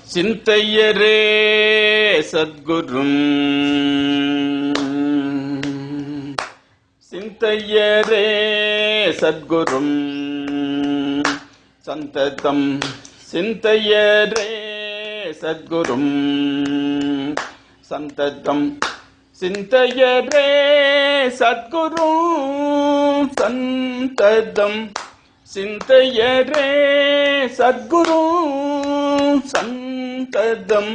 சிந்தையரே சத்குரும் சிந்தையரே சத்குரும் சந்ததம் சிந்தையரே சத்குரும் சந்ததம் சிந்தையரே சத்குரும் சந்ததம் சிந்தையரே சத்குரும் சந்ததம்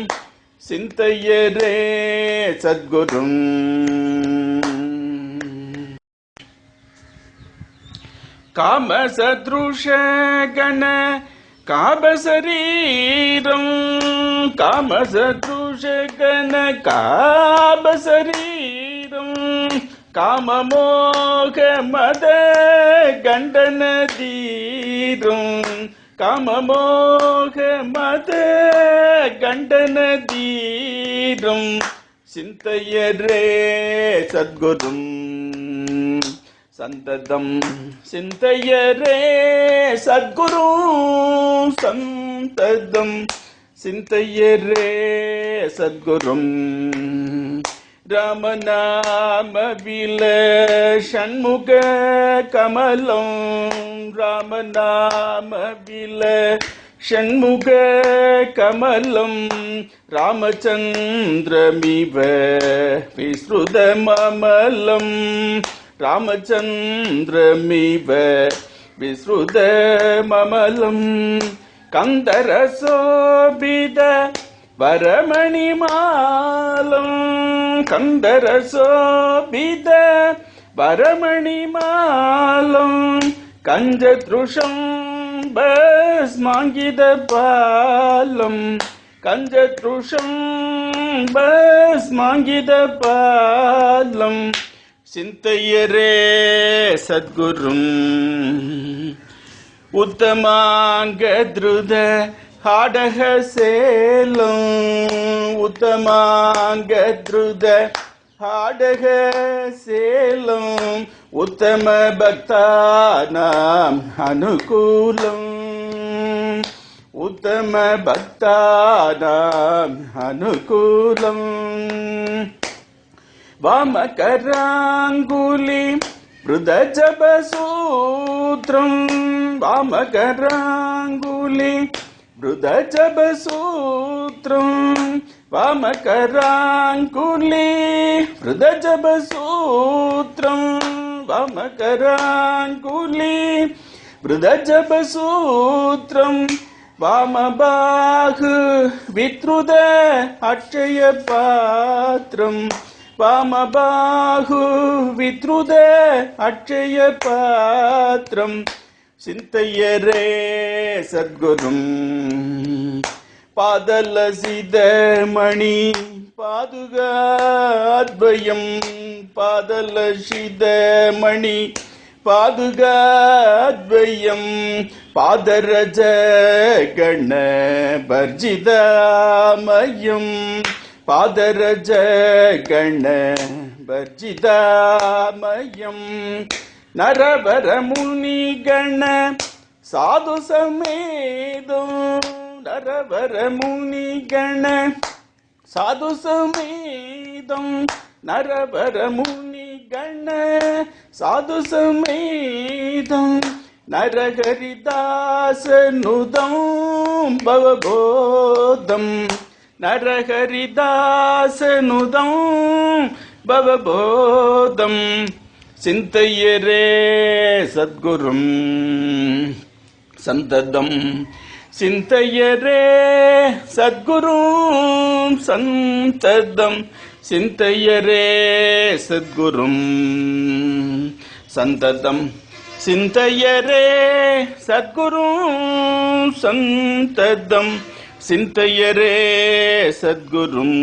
சிந்தையரே சத்குரும் காமசத்ருஷ கண காபசரீரம் காமசத்ருஷ கண காபசரீரம் காமமோக மத கண்டன தீரும் காமமோக மத கண்டன தீரும் சிந்தையரே சத்குரும் சந்ததம் சிந்தையரே சத்குரும் சந்ததம் சிந்தையரே சத்குரும் ராமநாம வில ஷண்முக கமலம் ராமநாம வில ஷண்முக கமலம் ராமச்சந்திரமிவ விஸ்ருத மமலம் ராமச்சந்திரமிவ விஸ்ருத மமலம் கந்தரசோபித வரமணிமாலம் கந்தரசோபித வரமணிமாலம் கஞ்சத்ருஷம் பஸ்மாங்கித பாலம் கஞ்சத்ருஷம் பஸ்மாங்கித பாலம் சிந்தையரே சத்குரும் உத்தமாங்கத்ருத ஹாடக சேலம் உத்தமாங்கத்ருத ஹாடக சேலம் உத்தம பக்தானாம் அனுகூலம் உத்தம பக்தானாம் அனுகூலம் வாமகராங்குலி ப்ருதஜபசூத்ரம் வாமகராங்குலி ப்ருதஜபசூத்ரம் வாமகராங்குலி ப்ருதஜபசூத்ரம் வாமகராங்குலி ப்ருதஜபசூத்ரம் வாமபாஹு வித்ருத அக்ஷய பாத்ரம் வாமபாஹு வித்ருத அக்ஷய பாத்ரம் சிந்தையரே சத்குரும் பாதலசித மணி பாதுகாத்வயம் பாதலசித மணி பாதுகாத்வயம் பாதரஜ கண பர்ஜிதாமயம் பாதரஜ கண பர்ஜிதாமயம் நரவர முனி கண சாது சமேதம் நரவர முனி கண சாது சமேதம் நரவர முனி கண சாது சமேதம் நரஹரிதாசனுதம் பவபோதம் நரஹரிதாசனுதம் பவபோதம் சிந்தையரே சத்குரும் சந்ததம் சிந்தையரே சத்குரும் சந்ததம் சிந்தையரே சத்குரும் சந்ததம் சிந்தையரே சத்குரும் சந்ததம் சிந்தையரே சத்குரும்